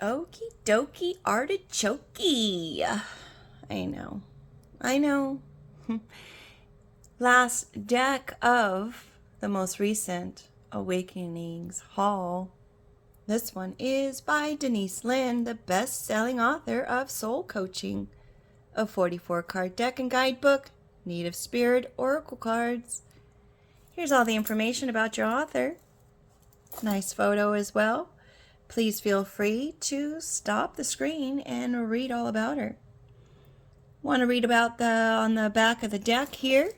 Okie dokie artichokey. I know. Last deck of the most recent Awakenings haul. This one is by Denise Linn, the best-selling author of Soul Coaching, a 44-card deck and guidebook, Native Spirit Oracle cards. Here's all the information about your author. Nice photo as well. Please feel free to stop the screen and read all about her. Want to read about on the back of the deck here?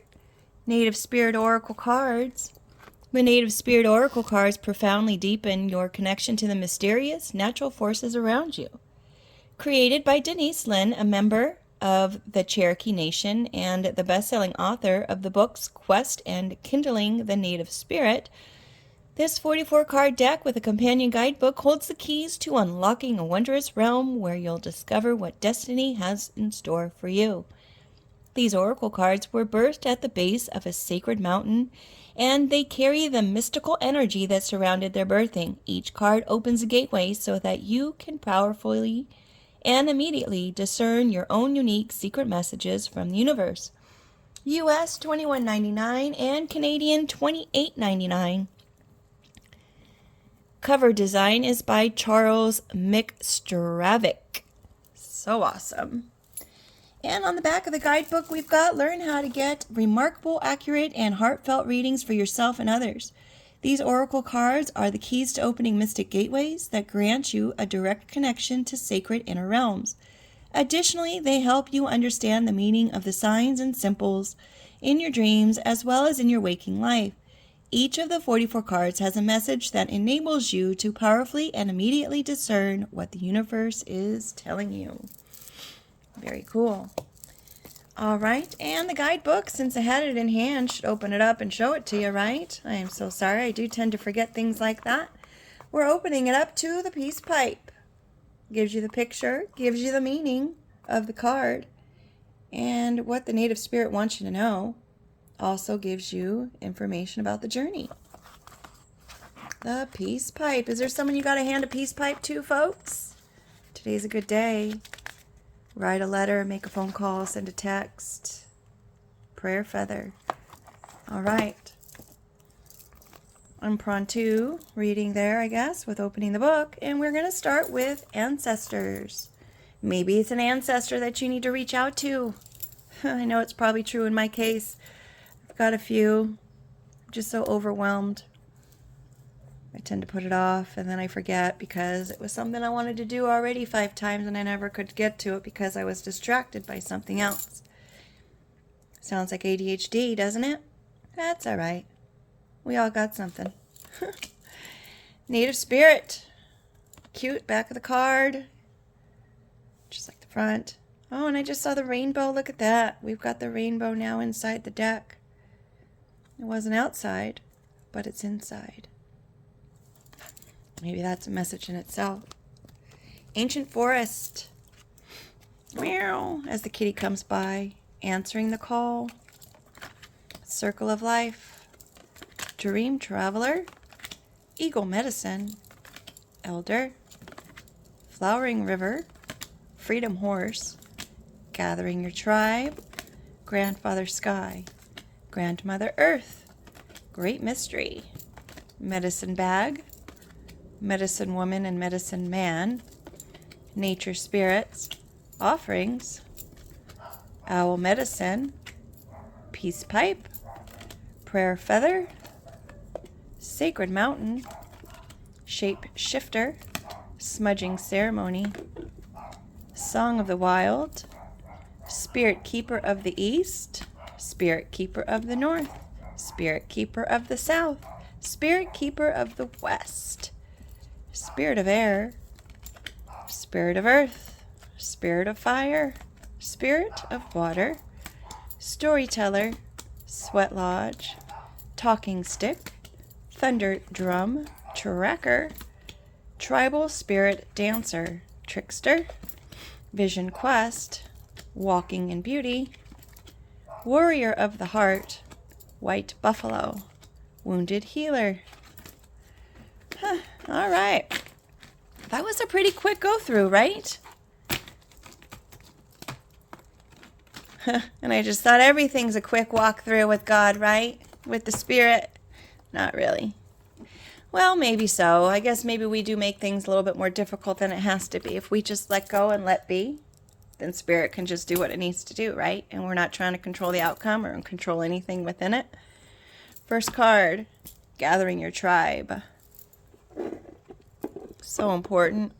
Native Spirit Oracle cards. The Native Spirit Oracle cards profoundly deepen your connection to the mysterious natural forces around you. Created by Denise Linn, a member of the Cherokee Nation and the best-selling author of the books Quest and Kindling the Native Spirit, this 44-card deck with a companion guidebook holds the keys to unlocking a wondrous realm where you'll discover what destiny has in store for you. These oracle cards were birthed at the base of a sacred mountain, and they carry the mystical energy that surrounded their birthing. Each card opens a gateway so that you can powerfully and immediately discern your own unique secret messages from the universe. US $21.99 and Canadian $28.99. Cover design is by Charles McStravick. So awesome. And on the back of the guidebook, we've got learn how to get remarkable, accurate, and heartfelt readings for yourself and others. These oracle cards are the keys to opening mystic gateways that grant you a direct connection to sacred inner realms. Additionally, they help you understand the meaning of the signs and symbols in your dreams as well as in your waking life. Each of the 44 cards has a message that enables you to powerfully and immediately discern what the universe is telling you. Very cool. All right, and the guidebook, since I had it in hand, should open it up and show it to you, right? I am so sorry. I do tend to forget things like that. We're opening it up to the peace pipe. Gives you the picture, gives you the meaning of the card, and what the Native Spirit wants you to know. Also gives you information about the journey. The peace pipe. Is there someone you got to hand a peace pipe to, folks? Today's a good day. Write a letter, make a phone call, send a text. Prayer feather. All right. Impromptu reading there, I guess, with opening the book. And we're going to start with ancestors. Maybe it's an ancestor that you need to reach out to. I know it's probably true in my case. I've got a few. I'm just so overwhelmed. I tend to put it off and then I forget because it was something I wanted to do already 5 times and I never could get to it because I was distracted by something else. Sounds like ADHD, doesn't it? That's all right. We all got something. Native Spirit. Cute back of the card. Just like the front. Oh, and I just saw the rainbow. Look at that. We've got the rainbow now inside the deck. It wasn't outside, but it's inside. Maybe that's a message in itself. Ancient Forest. Meow, as the kitty comes by, answering the call. Circle of Life. Dream Traveler. Eagle Medicine. Elder. Flowering River. Freedom Horse. Gathering Your Tribe. Grandfather Sky. Grandmother Earth. Great Mystery. Medicine Bag. Medicine Woman and Medicine Man. Nature Spirits. Offerings. Owl Medicine. Peace Pipe. Prayer Feather. Sacred Mountain. Shape Shifter. Smudging Ceremony. Song of the Wild. Spirit Keeper of the East. Spirit Keeper of the North. Spirit Keeper of the South. Spirit Keeper of the West. Spirit of Air. Spirit of Earth. Spirit of Fire. Spirit of Water. Storyteller. Sweat Lodge. Talking Stick. Thunder Drum. Tracker. Tribal Spirit Dancer. Trickster. Vision Quest. Walking in Beauty. Warrior of the Heart. White Buffalo. Wounded Healer. All right. That was a pretty quick go through, right? And I just thought everything's a quick walk through with God, right? With the Spirit. Not really. Well, maybe so. I guess maybe we do make things a little bit more difficult than it has to be. If we just let go and let be, then Spirit can just do what it needs to do, right? And we're not trying to control the outcome or control anything within it. First card, gathering your tribe. So important.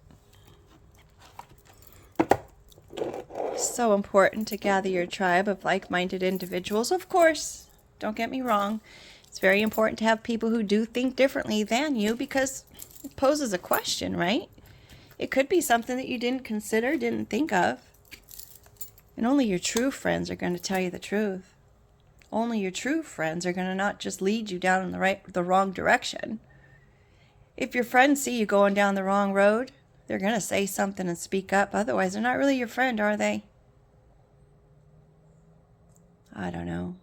So important to gather your tribe of like-minded individuals. Of course, don't get me wrong. It's very important to have people who do think differently than you because it poses a question, right? It could be something that you didn't consider, didn't think of. And only your true friends are going to tell you the truth. Only your true friends are going to not just lead you down in the wrong direction. If your friends see you going down the wrong road, they're going to say something and speak up. Otherwise, they're not really your friend, are they? I don't know.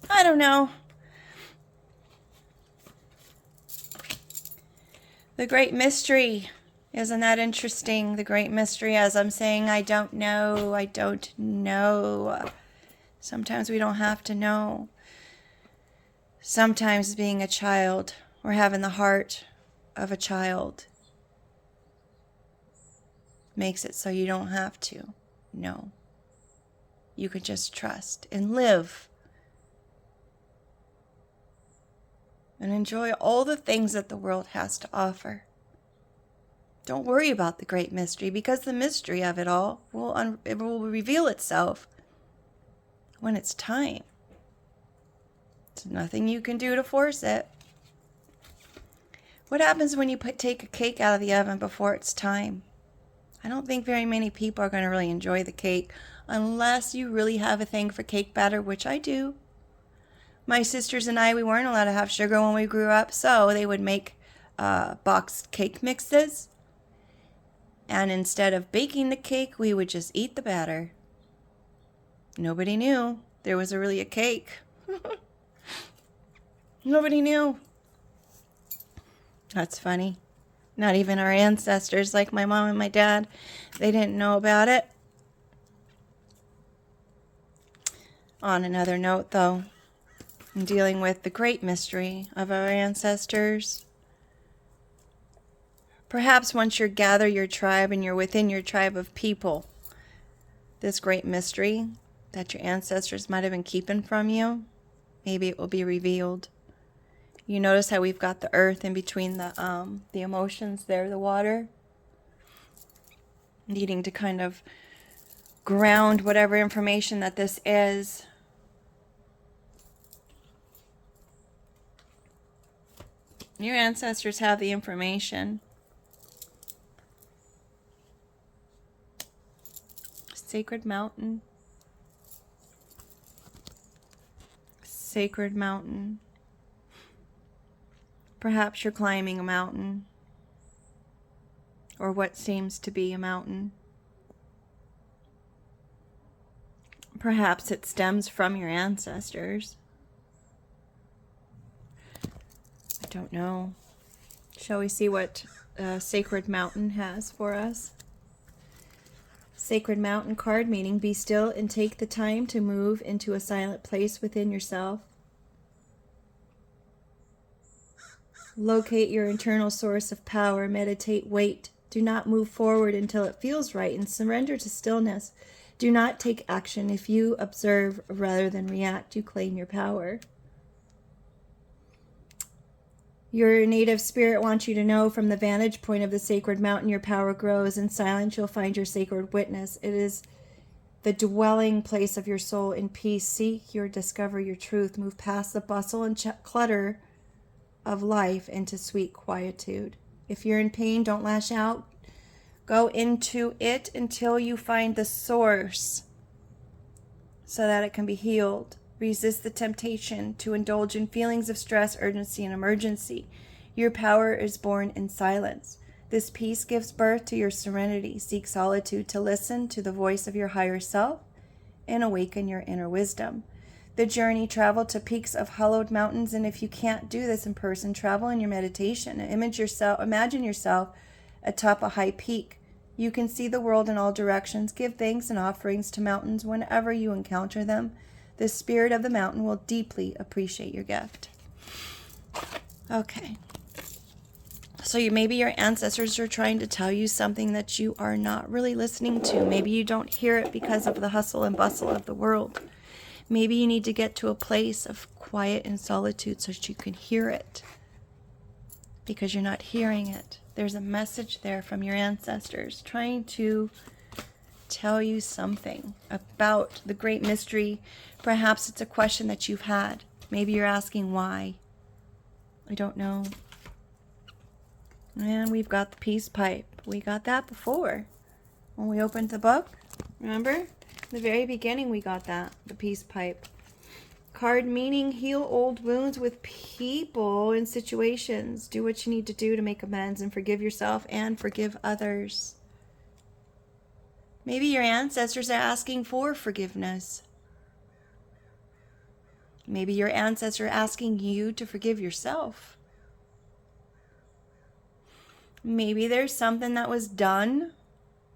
I don't know. The great mystery. Isn't that interesting? The great mystery, as I'm saying, I don't know. I don't know. Sometimes we don't have to know. Sometimes being a child or having the heart of a child makes it so you don't have to know. You can just trust and live and enjoy all the things that the world has to offer. Don't worry about the great mystery because the mystery of it all it will reveal itself when it's time. There's nothing you can do to force it. What happens when you take a cake out of the oven before it's time? I don't think very many people are going to really enjoy the cake unless you really have a thing for cake batter, which I do. My sisters and I, we weren't allowed to have sugar when we grew up, so they would make boxed cake mixes. And instead of baking the cake, we would just eat the batter. Nobody knew there was really a cake. Nobody knew. That's funny. Not even our ancestors, like my mom and my dad, they didn't know about it. On another note, though, in dealing with the great mystery of our ancestors, perhaps once you gather your tribe and you're within your tribe of people, this great mystery that your ancestors might have been keeping from you, maybe it will be revealed. You notice how we've got the earth in between the emotions there, the water, needing to kind of ground whatever information that this is. Your ancestors have the information. Sacred mountain. Sacred mountain. Perhaps you're climbing a mountain, or what seems to be a mountain. Perhaps it stems from your ancestors. I don't know. Shall we see what Sacred Mountain has for us? Sacred Mountain card meaning be still and take the time to move into a silent place within yourself. Locate your internal source of power. Meditate. Wait. Do not move forward until it feels right and surrender to stillness. Do not take action. If you observe rather than react, you claim your power. Your native spirit wants you to know from the vantage point of the sacred mountain, your power grows. In silence, you'll find your sacred witness. It is the dwelling place of your soul in peace. Seek discover your truth. Move past the bustle and clutter of life into sweet quietude. If you're in pain, don't lash out. Go into it until you find the source so that it can be healed. Resist the temptation to indulge in feelings of stress, urgency, and emergency. Your power is born in silence. This peace gives birth to your serenity. Seek solitude to listen to the voice of your higher self and awaken your inner wisdom. the journey, travel to peaks of hollowed mountains. And if you can't do this in person, travel in your meditation. Imagine yourself atop a high peak. You can see the world in all directions. Give thanks and offerings to mountains whenever you encounter them. The spirit of the mountain will deeply appreciate your gift. Okay. So maybe your ancestors are trying to tell you something that you are not really listening to. Maybe you don't hear it because of the hustle and bustle of the world. Maybe you need to get to a place of quiet and solitude so that you can hear it, because you're not hearing it. There's a message there from your ancestors trying to tell you something about the great mystery. Perhaps it's a question that you've had. Maybe you're asking why. I don't know. And we've got the peace pipe. We got that before when we opened the book. Remember? The very beginning we got that, the peace pipe. Card meaning heal old wounds with people and situations. Do what you need to do to make amends and forgive yourself and forgive others. Maybe your ancestors are asking for forgiveness. Maybe your ancestors are asking you to forgive yourself. Maybe there's something that was done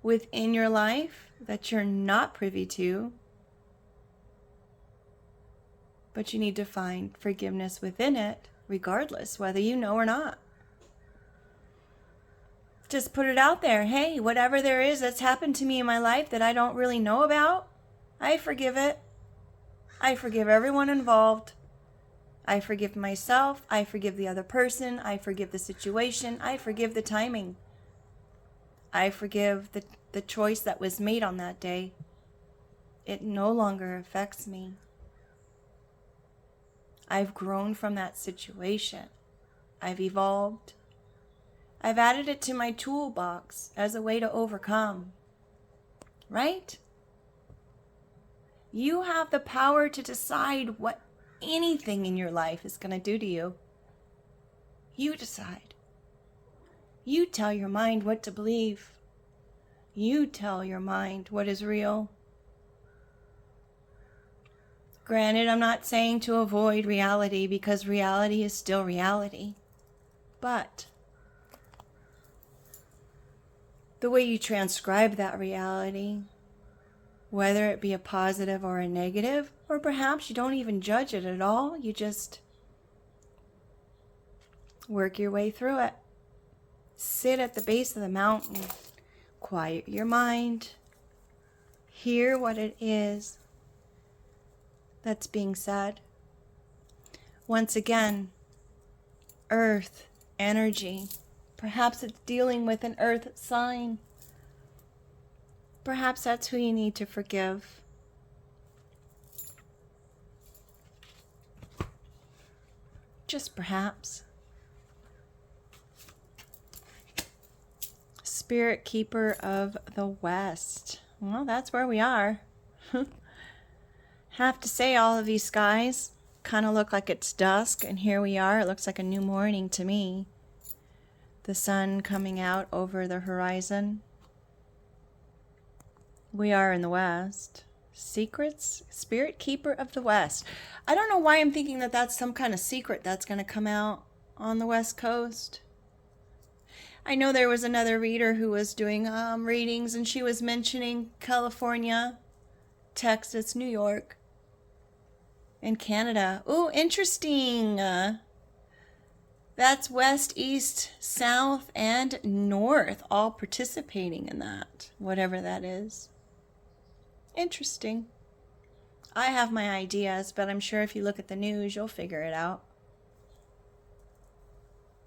within your life that you're not privy to, but you need to find forgiveness within it, regardless whether you know or not. Just put it out there. Hey, whatever there is that's happened to me in my life that I don't really know about, I forgive it. I forgive everyone involved. I forgive myself. I forgive the other person. I forgive the situation. I forgive the timing. I forgive the choice that was made on that day. It no longer affects me. I've grown from that situation. I've evolved. I've added it to my toolbox as a way to overcome. Right? You have the power to decide what anything in your life is going to do to you. You decide. You tell your mind what to believe. You tell your mind what is real. Granted, I'm not saying to avoid reality, because reality is still reality. But the way you transcribe that reality, whether it be a positive or a negative, or perhaps you don't even judge it at all, you just work your way through it. Sit at the base of the mountain, quiet your mind, hear what it is that's being said. Once again, earth, energy. Perhaps it's dealing with an earth sign. Perhaps that's who you need to forgive. Just perhaps. Spirit keeper of the West. Well, that's where we are. Have to say, all of these skies kind of look like it's dusk, and here we are. It looks like a new morning to me. The sun coming out over the horizon. We are in the West. Secrets, spirit keeper of the West. I don't know why I'm thinking that that's some kind of secret that's going to come out on the West Coast. I know there was another reader who was doing readings, and she was mentioning California, Texas, New York, and Canada. Oh, interesting. That's west, east, south, and north all participating in that, whatever that is. Interesting. I have my ideas, but I'm sure if you look at the news, you'll figure it out.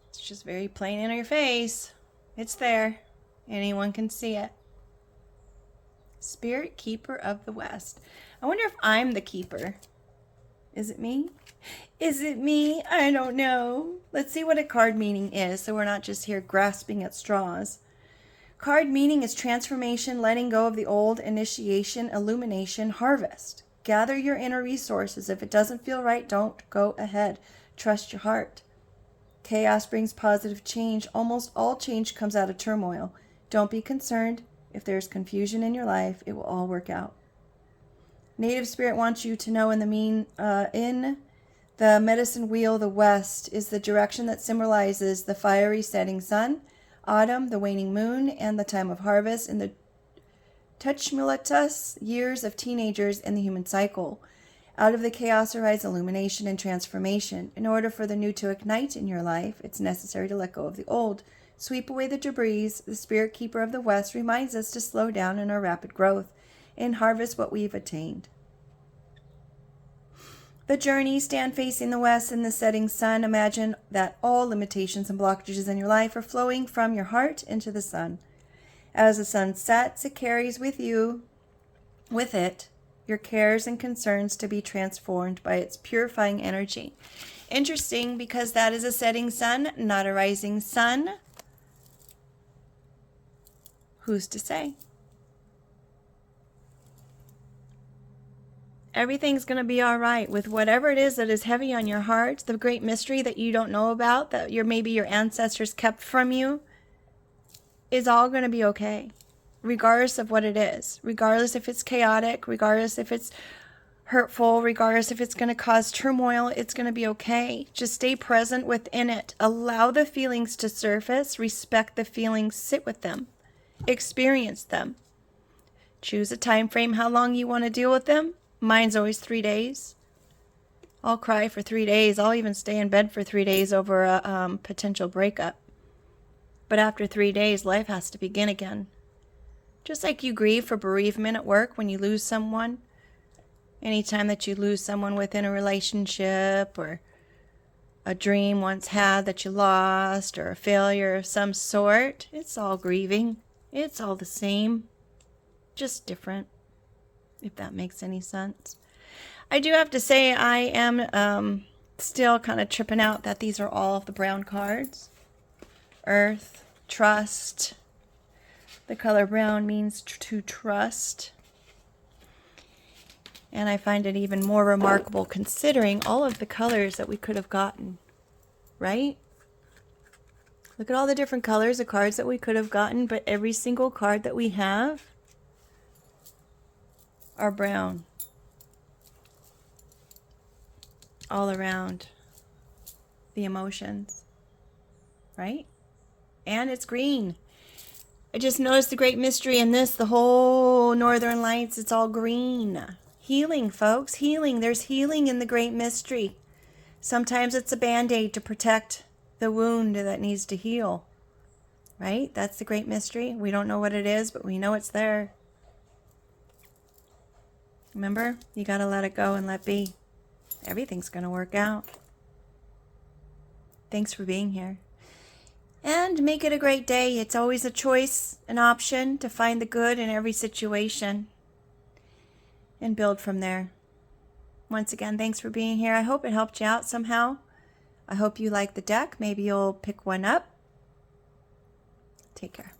It's just very plain in your face. It's there. Anyone can see it. Spirit keeper of the West. I wonder if I'm the keeper. Is it me? Is it me? I don't know. Let's see what a card meaning is, so we're not just here grasping at straws. Card meaning is transformation, letting go of the old, initiation, illumination, harvest. Gather your inner resources. If it doesn't feel right, don't go ahead. Trust your heart. Chaos brings positive change. Almost all change comes out of turmoil. Don't be concerned. If there's confusion in your life, it will all work out. Native Spirit wants you to know in the medicine wheel, the west is the direction that symbolizes the fiery setting sun, autumn, the waning moon, and the time of harvest in the Tumultuous years of teenagers in the human cycle. Out of the chaos arise illumination and transformation. In order for the new to ignite in your life, it's necessary to let go of the old. Sweep away the debris. The spirit keeper of the West reminds us to slow down in our rapid growth and harvest what we've attained. The journey, stand facing the west in the setting sun. Imagine that all limitations and blockages in your life are flowing from your heart into the sun. As the sun sets, it carries with it, your cares and concerns to be transformed by its purifying energy. Interesting, because that is a setting sun, not a rising sun. Who's to say? Everything's going to be all right with whatever it is that is heavy on your heart, the great mystery that you don't know about, that maybe your ancestors kept from you, is all going to be okay, regardless of what it is, regardless if it's chaotic, regardless if it's hurtful, regardless if it's going to cause turmoil, it's going to be okay. Just stay present within it. Allow the feelings to surface, respect the feelings, sit with them, experience them. Choose a time frame, how long you want to deal with them. Mine's always 3 days. I'll cry for 3 days. I'll even stay in bed for 3 days over a potential breakup. But after 3 days, life has to begin again. Just like you grieve for bereavement at work when you lose someone. Anytime that you lose someone within a relationship or a dream once had that you lost or a failure of some sort, it's all grieving. It's all the same, just different, if that makes any sense. I do have to say I am still kind of tripping out that these are all of the brown cards. Earth, trust. The color brown means to trust. And I find it even more remarkable considering all of the colors that we could have gotten, right? Look at all the different colors of cards that we could have gotten, but every single card that we have are brown. All around the emotions, right? And it's green. I just noticed the great mystery in this, the whole Northern Lights, it's all green. Healing, folks, healing. There's healing in the great mystery. Sometimes it's a band-aid to protect the wound that needs to heal, right? That's the great mystery. We don't know what it is, but we know it's there. Remember, you got to let it go and let be. Everything's going to work out. Thanks for being here. And make it a great day. It's always a choice, an option to find the good in every situation and build from there. Once again, thanks for being here. I hope it helped you out somehow. I hope you like the deck. Maybe you'll pick one up. Take care.